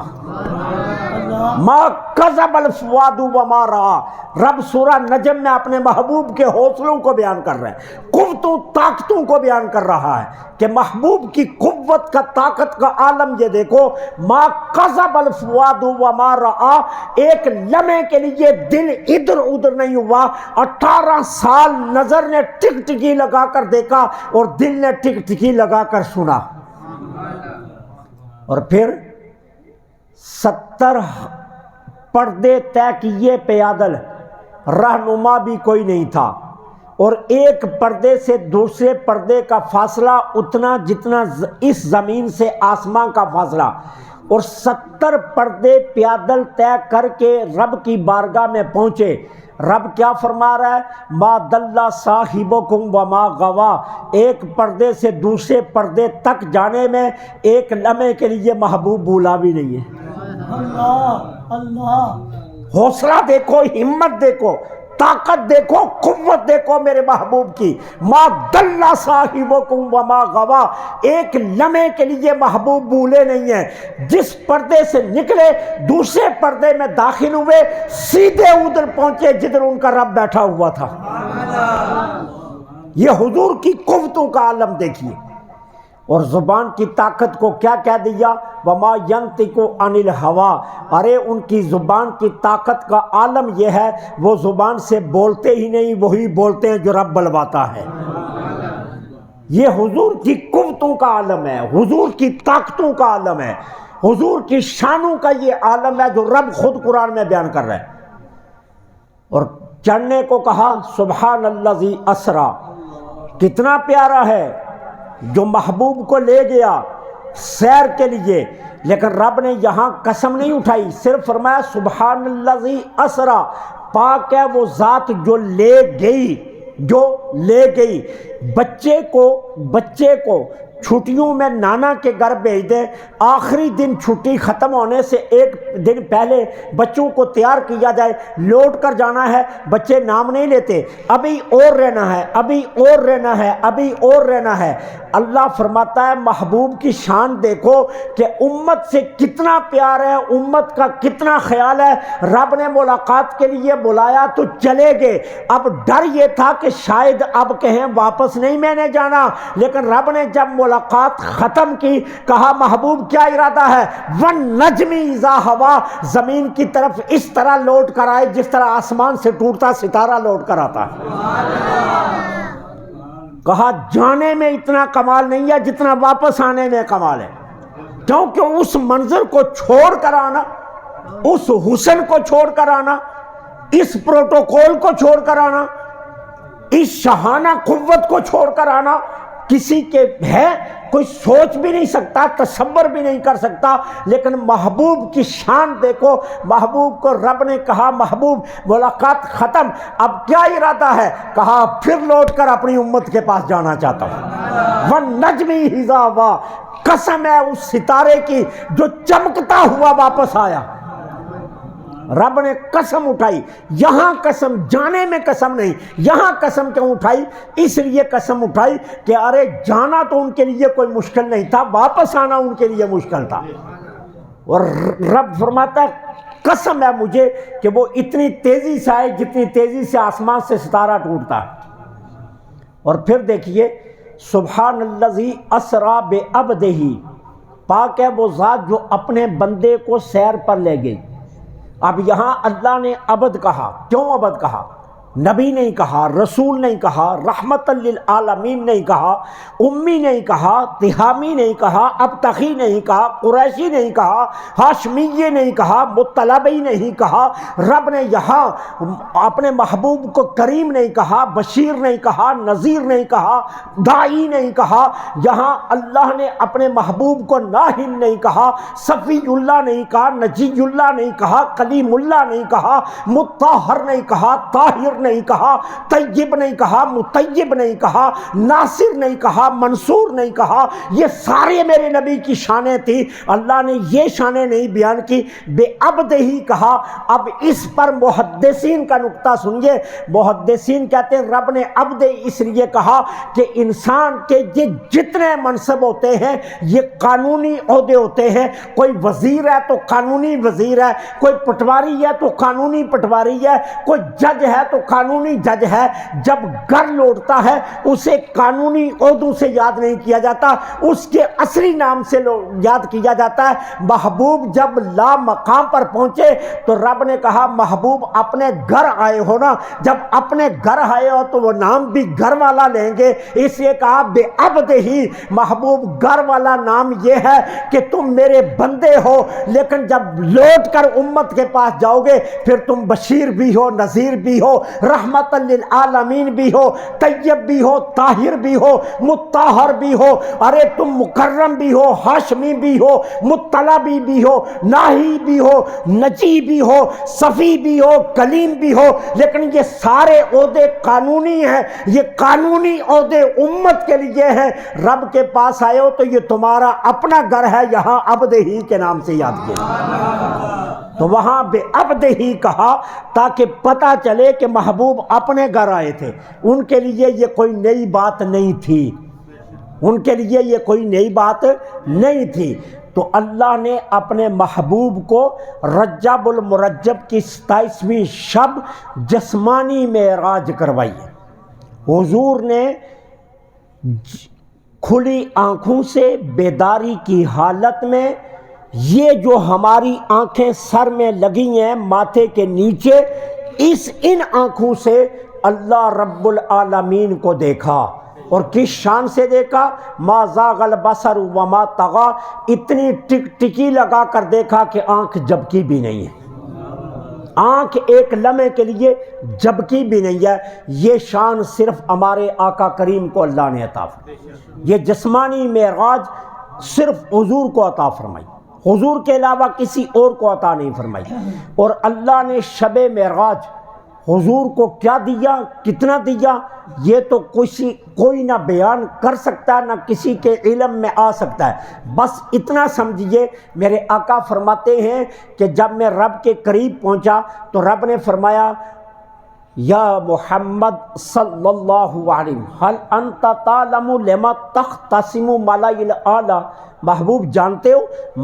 ما کذب الفؤاد وما رأى، رب سورہ نجم میں اپنے محبوب کے حوصلوں کو بیان کر رہا ہے، قوتوں طاقتوں کو بیان کر رہا ہے کہ محبوب کی قوت کا طاقت کا عالم یہ دیکھو، ما کذب الفؤاد وما رأى، ایک لمحے کے لیے دل ادھر ادھر نہیں ہوا۔ 18 سال نظر نے ٹک ٹکی لگا کر دیکھا اور دل نے ٹک ٹکی لگا کر سنا، اور پھر 70 پردے طے کیے پیادل، رہنما بھی کوئی نہیں تھا، اور ایک پردے سے دوسرے پردے کا فاصلہ اتنا جتنا اس زمین سے آسمان کا فاصلہ، اور 70 پردے پیادل طے کر کے رب کی بارگاہ میں پہنچے۔ رب کیا فرما رہا ہے؟ ما ضل صاحبکم وما غوی، ایک پردے سے دوسرے پردے تک جانے میں ایک لمحے کے لیے محبوب بھولا بھی نہیں ہے۔ اللہ اللہ، حوصلہ دیکھو، ہمت دیکھو، طاقت دیکھو، قوت دیکھو میرے محبوب کی۔ ما ضل صاحبکم وما غوی، ایک لمحے کے لیے محبوب بھولے نہیں ہیں۔ جس پردے سے نکلے دوسرے پردے میں داخل ہوئے، سیدھے ادھر پہنچے جدھر ان کا رب بیٹھا ہوا تھا۔ یہ حضور کی قوتوں کا عالم دیکھیے، اور زبان کی طاقت کو کیا کہہ دیا؟ وما ینطق عن الہوی، ارے ان کی زبان کی طاقت کا عالم یہ ہے، وہ زبان سے بولتے ہی نہیں، وہی بولتے ہیں جو رب بلواتا ہے۔ یہ حضور کی قوتوں کا عالم ہے، حضور کی طاقتوں کا عالم ہے، حضور کی شانوں کا یہ عالم ہے جو رب خود قرآن میں بیان کر رہا ہے۔ اور چڑھنے کو کہا سبحان الذی اسرا، کتنا پیارا ہے جو محبوب کو لے گیا سیر کے لیے، لیکن رب نے یہاں قسم نہیں اٹھائی، صرف فرمایا سبحان الذی اسرا، پاک ہے وہ ذات جو لے گئی، جو لے گئی۔ بچے کو چھٹیوں میں نانا کے گھر بھیج دیں، آخری دن چھٹی ختم ہونے سے ایک دن پہلے بچوں کو تیار کیا جائے، لوٹ کر جانا ہے، بچے نام نہیں لیتے، ابھی اور رہنا ہے، ابھی اور رہنا ہے، ابھی اور رہنا ہے۔ اللہ فرماتا ہے محبوب کی شان دیکھو کہ امت سے کتنا پیار ہے، امت کا کتنا خیال ہے۔ رب نے ملاقات کے لیے بلایا تو چلے گئے، اب ڈر یہ تھا کہ شاید اب کہیں واپس نہیں میں نے جانا، لیکن رب نے جب ملاقات ختم کی کہا محبوب کیا ارادہ ہے؟ وَالنَّجْمِ اِذَا ہَوَا، زمین کی طرف اس طرح لوٹ کر آئے جس طرح آسمان سے ٹوٹتا ستارہ لوٹ کر آتا ہے۔ کہا جانے میں اتنا کمال نہیں ہے جتنا واپس آنے میں کمال ہے، کیونکہ اس منظر کو چھوڑ کر آنا، اس حسن کو چھوڑ کر آنا، اس پروٹوکول کو چھوڑ کر آنا، اس شاہانہ قوت کو چھوڑ کر آنا، کسی کے ہے کوئی سوچ بھی نہیں سکتا، تصور بھی نہیں کر سکتا۔ لیکن محبوب کی شان دیکھو، محبوب کو رب نے کہا محبوب ملاقات ختم، اب کیا ارادہ ہے؟ کہا پھر لوٹ کر اپنی امت کے پاس جانا چاہتا ہوں۔ وَالنَّجْمِ اِذَا هَوَا، قسم ہے اس ستارے کی جو چمکتا ہوا واپس آیا۔ رب نے قسم اٹھائی، یہاں قسم جانے میں قسم نہیں، یہاں قسم کیوں اٹھائی؟ اس لیے قسم اٹھائی کہ ارے جانا تو ان کے لیے کوئی مشکل نہیں تھا، واپس آنا ان کے لیے مشکل تھا۔ اور رب فرماتا ہے قسم ہے مجھے کہ وہ اتنی تیزی سے آئے جتنی تیزی سے آسمان سے ستارہ ٹوٹتا ہے۔ اور پھر دیکھیے سبحان الذی اسرا بعبدہ، پاک ہے وہ ذات جو اپنے بندے کو سیر پر لے گئی۔ اب یہاں اللہ نے عبد کہا، کیوں عبد کہا؟ نبی نہیں کہا، رسول نہیں کہا، رحمت للعالمین نہیں کہا، امی نہیں کہا، تہامی نہیں کہا، ابتخی نہیں کہا، قریشی نہیں کہا، ہاشمی نہیں کہا، مطلبی نہیں کہا۔ رب نے یہاں اپنے محبوب کو کریم نہیں کہا، بشیر نہیں کہا، نذیر نہیں کہا، داعی نہیں کہا۔ یہاں اللہ نے اپنے محبوب کو ناہن نہیں کہا، صفی اللہ نہیں کہا، نجی اللہ نہیں کہا، کلیم اللہ نہیں کہا، مطہر نہیں کہا، طاہر نہیں کہا، طیب نہیں کہا، مطیب نہیں کہا، ناصر نہیں کہا، منصور نہیں کہا۔ یہ سارے میرے نبی کی شانیں تھی، اللہ نے یہ شانیں نہیں بیان کی، بے عبد ہی کہا۔ اب اس پر محدثین کا نقطہ سنیے، محدثین کہتے ہیں رب نے عبد اس لیے کہا کہ انسان کے جتنے منصب ہوتے ہیں یہ قانونی عہدے ہوتے ہیں، کوئی وزیر ہے تو قانونی وزیر ہے، کوئی پٹواری ہے تو قانونی پٹواری ہے، کوئی جج ہے تو قانونی جج ہے۔ جب گھر لوٹتا ہے اسے قانونی عہدوں سے یاد نہیں کیا جاتا، اس کے اصلی نام سے یاد کیا جاتا ہے۔ محبوب جب لا مقام پر پہنچے تو رب نے کہا محبوب اپنے گھر آئے ہو نا، جب اپنے گھر آئے ہو تو وہ نام بھی گھر والا لیں گے، اس لیے کہا بے عبد ہی۔ محبوب گھر والا نام یہ ہے کہ تم میرے بندے ہو، لیکن جب لوٹ کر امت کے پاس جاؤ گے پھر تم بشیر بھی ہو، نذیر بھی ہو، رحمت للعالمین بھی ہو، طیب بھی ہو، طاہر بھی ہو، مطہر بھی ہو، ارے تم مکرم بھی ہو، ہاشمی بھی ہو، مطلبی بھی ہو، ناہی بھی ہو، نجی بھی ہو، صفی بھی ہو، کلیم بھی ہو۔ لیکن یہ سارے عہدے قانونی ہیں، یہ قانونی عہدے امت کے لیے ہیں۔ رب کے پاس آئے ہو تو یہ تمہارا اپنا گھر ہے، یہاں عبد ہی کے نام سے یاد کیا، تو وہاں بے عبد ہی کہا تاکہ پتہ چلے کہ محبوب اپنے گھر آئے تھے، ان کے لیے یہ کوئی نئی بات نہیں تھی، ان کے لیے یہ کوئی نئی بات نہیں تھی۔ تو اللہ نے اپنے محبوب کو رجب المرجب کی 27ویں شب جسمانی معراج کروائی ہے۔ حضور نے کھلی آنکھوں سے بیداری کی حالت میں، یہ جو ہماری آنکھیں سر میں لگی ہیں ماتھے کے نیچے، ان آنکھوں سے اللہ رب العالمین کو دیکھا۔ اور کس شان سے دیکھا؟ ما زاغ البصر وما طغى، اتنی ٹکی لگا کر دیکھا کہ آنکھ جھپکی بھی نہیں ہے، آنکھ ایک لمحے کے لیے جھپکی بھی نہیں ہے۔ یہ شان صرف ہمارے آقا کریم کو اللہ نے عطا فرمائی، یہ جسمانی معراج صرف حضور کو عطا فرمائی، حضور کے علاوہ کسی اور کو عطا نہیں فرمائی۔ اور اللہ نے شب معراج حضور کو کیا دیا، کتنا دیا، یہ تو کوئی نہ بیان کر سکتا ہے، نہ کسی کے علم میں آ سکتا ہے۔ بس اتنا سمجھیے، میرے آقا فرماتے ہیں کہ جب میں رب کے قریب پہنچا تو رب نے فرمایا یا محمد صلی اللہ علیہ وسلم هل انت تعلم لما تختصم ملائ الاعلی، محبوب جانتے ہو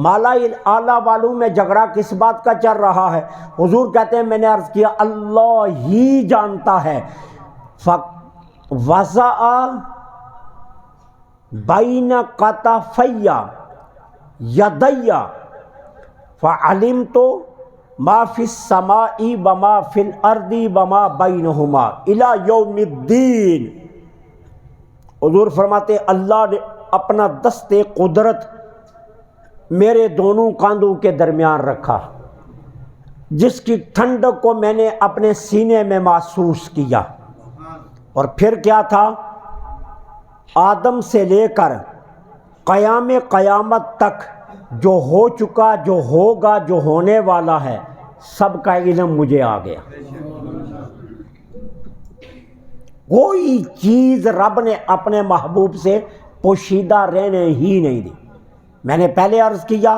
ملائ الاعلی والوں میں جھگڑا کس بات کا چل رہا ہے؟ حضور کہتے ہیں میں نے عرض کیا اللہ ہی جانتا ہے۔ وضع بین کتفی یدی فعلمت ما فی السماء وما فی الارض وما بینہما الی یوم الدین۔ حضور فرماتے اللہ نے اپنا دست قدرت میرے دونوں کاندھوں کے درمیان رکھا، جس کی ٹھنڈک کو میں نے اپنے سینے میں محسوس کیا۔ اور پھر کیا تھا؟ آدم سے لے کر قیامت تک جو ہو چکا، جو ہوگا، جو ہونے والا ہے، سب کا علم مجھے آ گیا۔ کوئی چیز رب نے اپنے محبوب سے پوشیدہ رہنے ہی نہیں دی۔ میں نے پہلے عرض کیا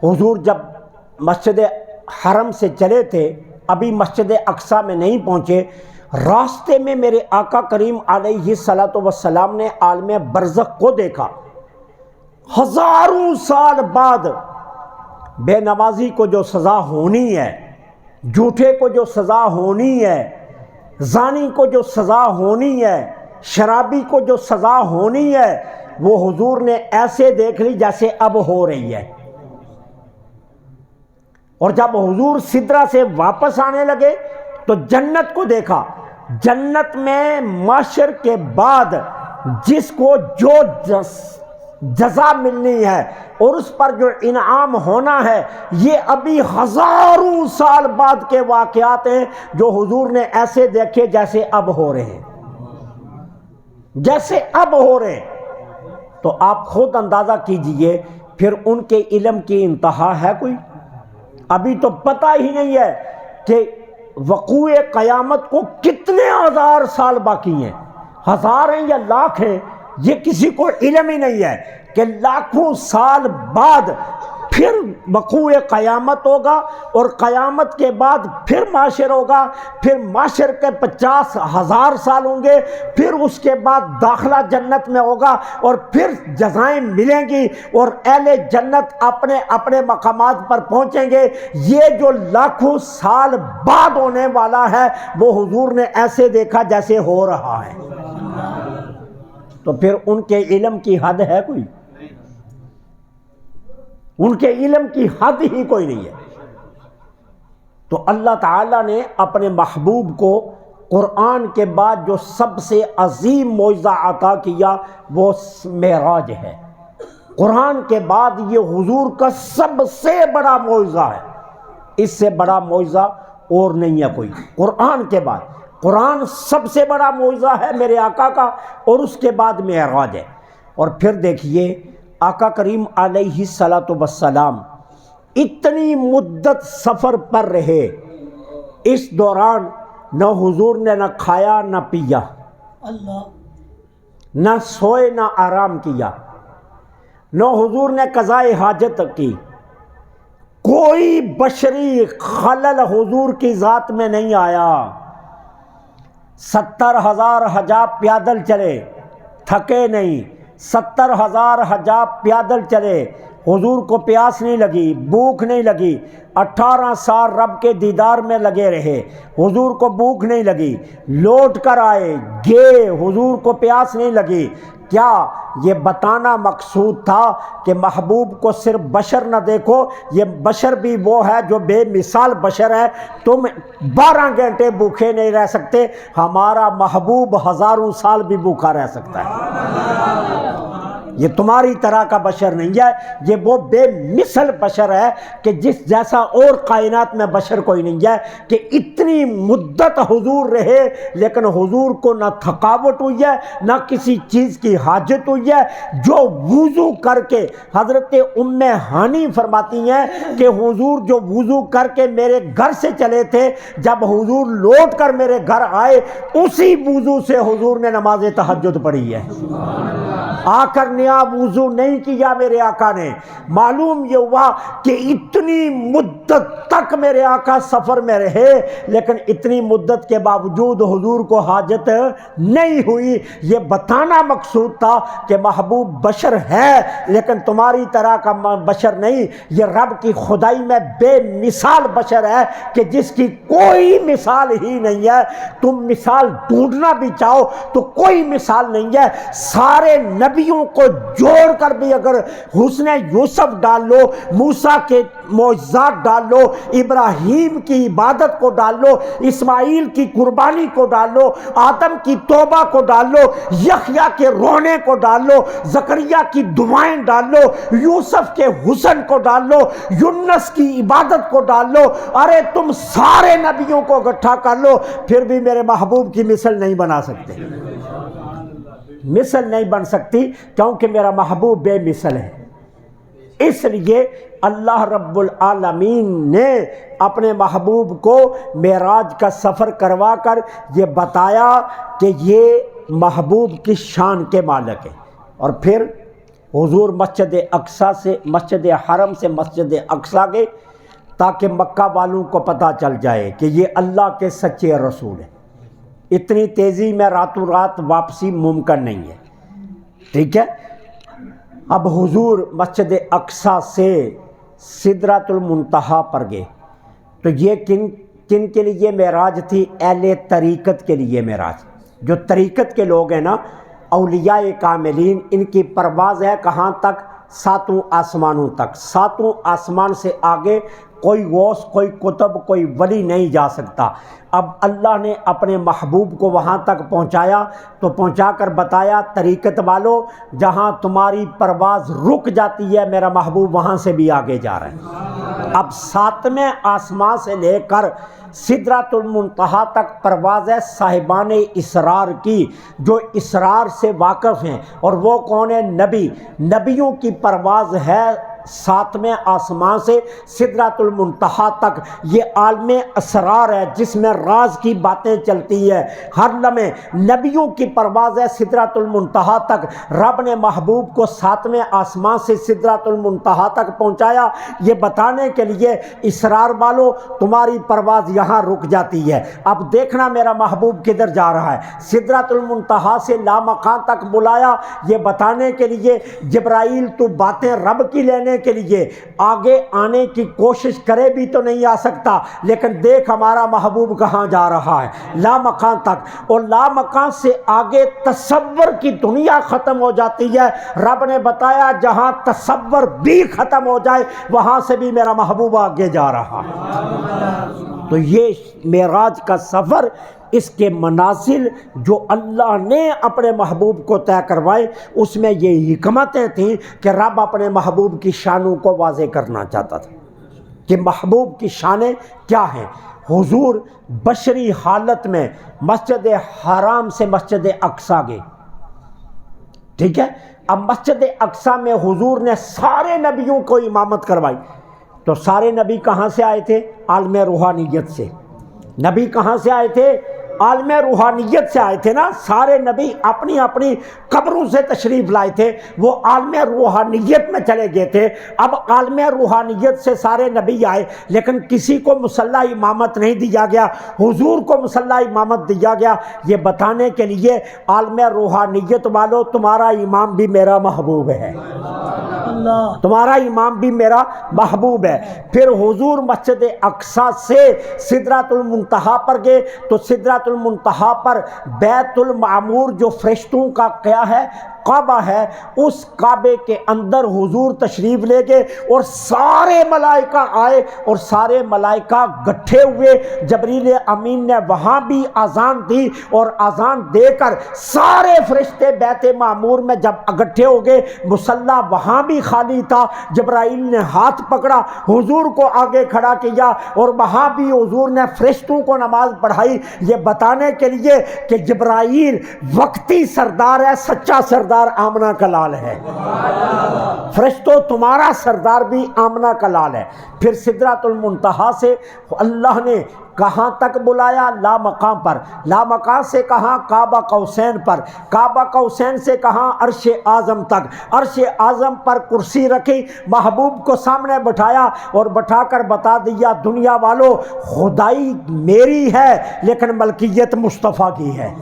حضور جب مسجد حرم سے چلے تھے، ابھی مسجد اقصیٰ میں نہیں پہنچے، راستے میں میرے آقا کریم علیہ الصلوۃ والسلام نے عالم برزخ کو دیکھا۔ ہزاروں سال بعد بے نمازی کو جو سزا ہونی ہے، جھوٹے کو جو سزا ہونی ہے، زانی کو جو سزا ہونی ہے، شرابی کو جو سزا ہونی ہے، وہ حضور نے ایسے دیکھ لی جیسے اب ہو رہی ہے۔ اور جب حضور سدرہ سے واپس آنے لگے تو جنت کو دیکھا۔ جنت میں معاشر کے بعد جس کو جو جزا ملنی ہے اور اس پر جو انعام ہونا ہے، یہ ابھی ہزاروں سال بعد کے واقعات ہیں جو حضور نے ایسے دیکھے جیسے اب ہو رہے ہیں، جیسے اب ہو رہے ہیں۔ تو آپ خود اندازہ کیجئے پھر ان کے علم کی انتہا ہے کوئی؟ ابھی تو پتہ ہی نہیں ہے کہ وقوع قیامت کو کتنے ہزار سال باقی ہیں، ہزار ہیں یا لاکھ ہیں، یہ کسی کو علم ہی نہیں ہے کہ لاکھوں سال بعد پھر وقوع قیامت ہوگا، اور قیامت کے بعد پھر معاشر ہوگا، پھر معاشر کے 50,000 سال ہوں گے، پھر اس کے بعد داخلہ جنت میں ہوگا، اور پھر جزائیں ملیں گی اور اہل جنت اپنے اپنے مقامات پر پہنچیں گے۔ یہ جو لاکھوں سال بعد ہونے والا ہے وہ حضور نے ایسے دیکھا جیسے ہو رہا ہے۔ تو پھر ان کے علم کی حد ہے کوئی؟ ان کے علم کی حد ہی کوئی نہیں ہے۔ تو اللہ تعالیٰ نے اپنے محبوب کو قرآن کے بعد جو سب سے عظیم معجزہ عطا کیا وہ معراج ہے۔ قرآن کے بعد یہ حضور کا سب سے بڑا معجزہ ہے، اس سے بڑا معجزہ اور نہیں ہے کوئی۔ قرآن کے بعد قرآن سب سے بڑا معجزہ ہے میرے آقا کا، اور اس کے بعد معراج ہے۔ اور پھر دیکھیے آقا کریم علیہ الصلوۃ والسلام اتنی مدت سفر پر رہے، اس دوران نہ حضور نے نہ کھایا نہ پیا، اللہ، نہ سوئے نہ آرام کیا، نہ حضور نے قضائے حاجت کی، کوئی بشری خلل حضور کی ذات میں نہیں آیا۔ 70,000 حجاب پیدل چلے، تھکے نہیں، 70,000 حجاب پیدل چلے، حضور کو پیاس نہیں لگی، بھوک نہیں لگی، 18 سال رب کے دیدار میں لگے رہے، حضور کو بھوک نہیں لگی، لوٹ کر آئے گئے، حضور کو پیاس نہیں لگی۔ کیا یہ بتانا مقصود تھا کہ محبوب کو صرف بشر نہ دیکھو، یہ بشر بھی وہ ہے جو بے مثال بشر ہے، تم 12 گھنٹے بھوکے نہیں رہ سکتے، ہمارا محبوب ہزاروں سال بھی بھوکا رہ سکتا ہے۔ یہ تمہاری طرح کا بشر نہیں ہے، یہ وہ بے مثل بشر ہے کہ جس جیسا اور کائنات میں بشر کوئی نہیں ہے، کہ اتنی مدت حضور رہے لیکن حضور کو نہ تھکاوٹ ہوئی ہے نہ کسی چیز کی حاجت ہوئی ہے۔ جو وضو کر کے حضرت ام ہانی فرماتی ہیں کہ حضور جو وضو کر کے میرے گھر سے چلے تھے، جب حضور لوٹ کر میرے گھر آئے اسی وضو سے حضور نے نماز تہجد پڑھی ہے۔ آ کر نیا وضو نہیں کیا میرے آقا نے۔ معلوم یہ ہوا کہ اتنی مدت تک میرے آقا سفر میں رہے لیکن اتنی مدت کے باوجود حضور کو حاجت نہیں ہوئی۔ یہ بتانا مقصود تھا کہ محبوب بشر ہے لیکن تمہاری طرح کا بشر نہیں، یہ رب کی خدائی میں بے مثال بشر ہے کہ جس کی کوئی مثال ہی نہیں ہے۔ تم مثال ڈھونڈنا بھی چاہو تو کوئی مثال نہیں ہے۔ سارے نبیوں کو جوڑ کر بھی اگر حسن یوسف ڈال لو، موسیٰ کے معجزات ڈال لو، ابراہیم کی عبادت کو ڈال لو، اسماعیل کی قربانی کو ڈال لو، آدم کی توبہ کو ڈال لو، یحییٰ کے رونے کو ڈال لو، زکریا کی دعائیں ڈال لو، یوسف کے حسن کو ڈال لو، یونس کی عبادت کو ڈال لو، ارے تم سارے نبیوں کو اکٹھا کر لو پھر بھی میرے محبوب کی مثل نہیں بنا سکتے، مثل نہیں بن سکتی، کیونکہ میرا محبوب بے مثل ہے۔ اس لیے اللہ رب العالمین نے اپنے محبوب کو معراج کا سفر کروا کر یہ بتایا کہ یہ محبوب کی شان کے مالک ہے۔ اور پھر حضور مسجد اقصیٰ سے، مسجد حرم سے مسجد اقصیٰ گئے تاکہ مکہ والوں کو پتہ چل جائے کہ یہ اللہ کے سچے رسول ہیں۔ اتنی تیزی میں راتوں رات واپسی ممکن نہیں ہے، ٹھیک ہے۔ اب حضور مسجد اقصیٰ سے سدرۃ المنتہا پر گئے، تو یہ کن کے لیے معراج تھی؟ اہل طریقت کے لیے معراج۔ جو طریقت کے لوگ ہیں نا، اولیاء کاملین، ان کی پرواز ہے کہاں تک؟ 7 آسمانوں تک۔ 7 آسمان سے آگے کوئی غوث، کوئی قطب، کوئی ولی نہیں جا سکتا۔ اب اللہ نے اپنے محبوب کو وہاں تک پہنچایا تو پہنچا کر بتایا، طریقت والو جہاں تمہاری پرواز رک جاتی ہے میرا محبوب وہاں سے بھی آگے جا رہا ہے۔ اب 7ویں آسمان سے لے کر سدرۃ المنتہا تک پرواز ہے صاحبان اسرار کی، جو اسرار سے واقف ہیں، اور وہ کون ہے؟ نبی۔ نبیوں کی پرواز ہے 7ویں آسمان سے سدرۃ المنتہا تک۔ یہ عالم اسرار ہے جس میں راز کی باتیں چلتی ہے ہر لمحے۔ نبیوں کی پرواز ہے سدرۃ المنتہا تک۔ رب نے محبوب کو 7ویں آسمان سے سدرۃ المنتہا تک پہنچایا یہ بتانے کے لیے، اسرار والو تمہاری پرواز یہاں رک جاتی ہے، اب دیکھنا میرا محبوب کدھر جا رہا ہے۔ سدرۃ المنتہا سے لامکان تک بلایا یہ بتانے کے لیے، جبرائیل تو باتیں رب کی لینے کے لیے آگے آنے کی کوشش کرے بھی تو نہیں آ سکتا، لیکن دیکھ ہمارا محبوب کہاں جا رہا ہے، لامکان تک۔ اور لامکان سے آگے تصور کی دنیا ختم ہو جاتی ہے۔ رب نے بتایا جہاں تصور بھی ختم ہو جائے وہاں سے بھی میرا محبوب آگے جا رہا ہے۔ تو یہ معراج کا سفر، اس کے منازل جو اللہ نے اپنے محبوب کو طے کروائے، اس میں یہ حکمتیں تھیں کہ رب اپنے محبوب کی شانوں کو واضح کرنا چاہتا تھا کہ محبوب کی شانیں کیا ہیں۔ حضور بشری حالت میں مسجد حرام سے مسجد اقصیٰ گئے، ٹھیک ہے۔ اب مسجد اقصیٰ میں حضور نے سارے نبیوں کو امامت کروائی، تو سارے نبی کہاں سے آئے تھے؟ عالم روحانیت سے۔ نبی کہاں سے آئے تھے؟ عالم روحانیت سے آئے تھے نا۔ سارے نبی اپنی اپنی قبروں سے تشریف لائے تھے، وہ عالم روحانیت میں چلے گئے تھے۔ اب عالم روحانیت سے سارے نبی آئے لیکن کسی کو مصلی امامت نہیں دیا گیا، حضور کو مصلی امامت دیا گیا یہ بتانے کے لیے، عالم روحانیت والو تمہارا امام بھی میرا محبوب ہے۔ اللہ تمہارا امام بھی میرا محبوب ہے۔ پھر حضور مسجد اقصی سے سدرۃ المنتہا پر گئے تو سدرۃ المنتہا پر بیت المعمور جو فرشتوں کا کیا ہے کعبہ ہے، اس کعبے کے اندر حضور تشریف لے گئے اور سارے ملائکہ آئے اور سارے ملائکہ گٹھے ہوئے۔ جبریل امین نے وہاں بھی اذان دی اور اذان دے کر سارے فرشتے بیت معمور میں جب اکٹھے ہو گئے، مصلی وہاں بھی خالی تھا۔ جبرائیل نے ہاتھ پکڑا، حضور کو آگے کھڑا کیا اور وہاں بھی حضور نے فرشتوں کو نماز پڑھائی، یہ بتانے کے لیے کہ جبرائیل وقتی سردار ہے، سچا سردار آمنہ کا لال ہے۔ فرشتوں تمہارا سردار بھی آمنہ کا لال ہے۔ پھر سدرۃ المنتہا سے اللہ نے کہاں تک بلایا؟ لا مقام پر، لا مقام سے کہاں؟ کعبہ قوسین پر، کعبہ قوسین سے کہاں؟ عرش اعظم تک، عرش اعظم پر کرسی رکھی، محبوب کو سامنے بٹھایا اور بٹھا کر بتا دیا دنیا والو خدائی میری ہے لیکن ملکیت مصطفیٰ کی ہے،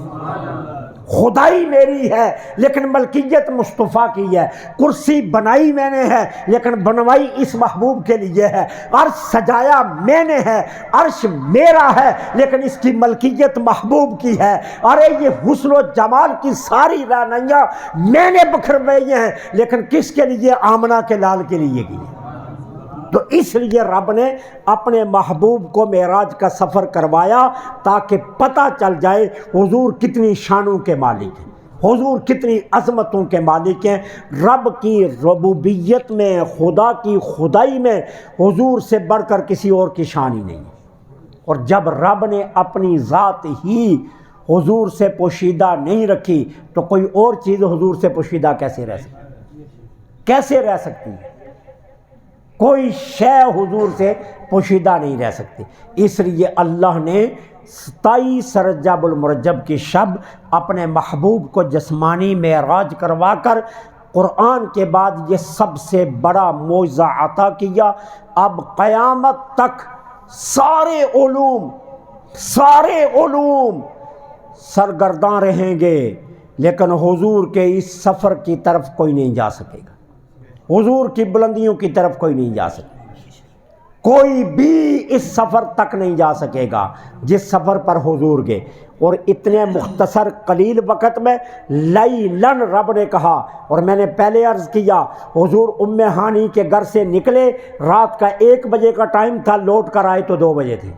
خدائی میری ہے لیکن ملکیت مصطفیٰ کی ہے، کرسی بنائی میں نے ہے لیکن بنوائی اس محبوب کے لیے ہے، عرش سجایا میں نے ہے، عرش میرا ہے لیکن اس کی ملکیت محبوب کی ہے۔ ارے یہ حسن و جمال کی ساری رعنائیاں میں نے بکھروائی ہیں لیکن کس کے لیے؟ آمنہ کے لال کے لیے کی۔ تو اس لیے رب نے اپنے محبوب کو معراج کا سفر کروایا تاکہ پتہ چل جائے حضور کتنی شانوں کے مالک ہیں، حضور کتنی عظمتوں کے مالک ہیں۔ رب کی ربوبیت میں، خدا کی خدائی میں حضور سے بڑھ کر کسی اور کی شان ہی نہیں ہے۔ اور جب رب نے اپنی ذات ہی حضور سے پوشیدہ نہیں رکھی تو کوئی اور چیز حضور سے پوشیدہ کیسے رہ سکتی؟ کیسے رہ سکتی ہے؟ کوئی شے حضور سے پوشیدہ نہیں رہ سکتی۔ اس لیے اللہ نے 27 رجب المرجب کی شب اپنے محبوب کو جسمانی معراج کروا کر قرآن کے بعد یہ سب سے بڑا معجزہ عطا کیا۔ اب قیامت تک سارے علوم سرگرداں رہیں گے لیکن حضور کے اس سفر کی طرف کوئی نہیں جا سکے گا، حضور کی بلندیوں کی طرف کوئی نہیں جا سکے گا، کوئی بھی اس سفر تک نہیں جا سکے گا جس سفر پر حضور گئے۔ اور اتنے مختصر قلیل وقت میں لیلن رب نے کہا، اور میں نے پہلے عرض کیا حضور ام ہانی کے گھر سے نکلے، رات کا 1 بجے کا ٹائم تھا، لوٹ کر آئے تو 2 بجے تھے۔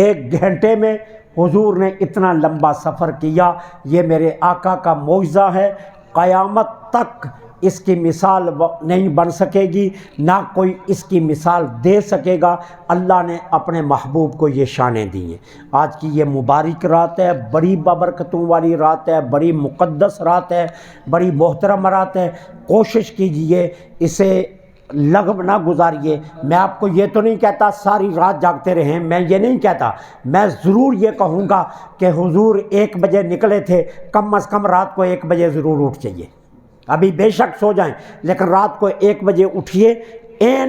1 گھنٹے میں حضور نے اتنا لمبا سفر کیا۔ یہ میرے آقا کا معجزہ ہے، قیامت تک اس کی مثال نہیں بن سکے گی، نہ کوئی اس کی مثال دے سکے گا۔ اللہ نے اپنے محبوب کو یہ شانیں دی ہیں۔ آج کی یہ مبارک رات ہے، بڑی بابرکتوں والی رات ہے، بڑی مقدس رات ہے، بڑی محترم رات ہے۔ کوشش کیجئے اسے لغو نہ گزاریے۔ میں آپ کو یہ تو نہیں کہتا ساری رات جاگتے رہیں، میں یہ نہیں کہتا، میں ضرور یہ کہوں گا کہ حضور 1 بجے نکلے تھے، کم از کم رات کو 1 بجے ضرور اٹھ جائیے۔ ابھی بے شک سو جائیں لیکن رات کو 1 بجے اٹھیے۔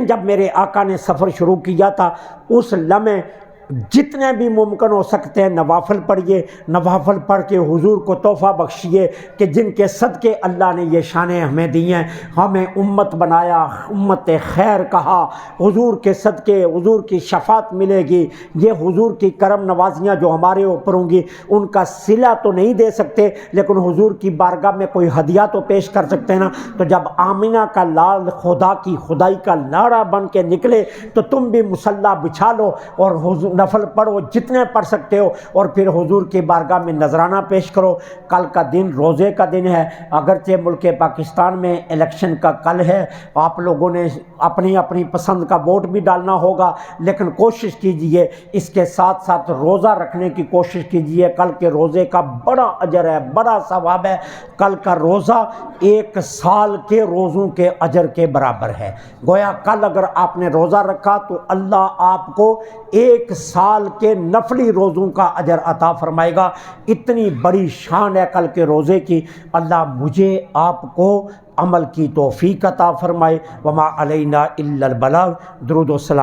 جب میرے آقا نے سفر شروع کیا تھا اس لمحے جتنے بھی ممکن ہو سکتے ہیں نوافل پڑھیے، نوافل پڑھ کے حضور کو تحفہ بخشیے کہ جن کے صدقے اللہ نے یہ شانیں ہمیں دی ہیں، ہمیں امت بنایا، امت خیر کہا، حضور کے صدقے حضور کی شفاعت ملے گی۔ یہ حضور کی کرم نوازیاں جو ہمارے اوپر ہوں گی ان کا صلہ تو نہیں دے سکتے لیکن حضور کی بارگاہ میں کوئی ہدیہ تو پیش کر سکتے ہیں نا۔ تو جب آمینہ کا لال خدا کی خدائی کا لاڑا بن کے نکلے تو تم بھی مصلی بچھا لو اور حضور نفل پڑھو جتنے پڑھ سکتے ہو، اور پھر حضور کی بارگاہ میں نذرانہ پیش کرو۔ کل کا دن روزے کا دن ہے، اگرچہ ملک پاکستان میں الیکشن کا کل ہے، آپ لوگوں نے اپنی اپنی پسند کا ووٹ بھی ڈالنا ہوگا، لیکن کوشش کیجئے اس کے ساتھ ساتھ روزہ رکھنے کی کوشش کیجئے۔ کل کے روزے کا بڑا اجر ہے، بڑا ثواب ہے۔ کل کا روزہ 1 سال کے روزوں کے اجر کے برابر ہے۔ گویا کل اگر آپ نے روزہ رکھا تو اللہ آپ کو 1 سال کے نفلی روزوں کا اجر عطا فرمائے گا۔ اتنی بڑی شان ہے کل کے روزے کی۔ اللہ مجھے آپ کو عمل کی توفیق عطا فرمائے۔ وما علینا الا البلاغ۔ درود و سلام۔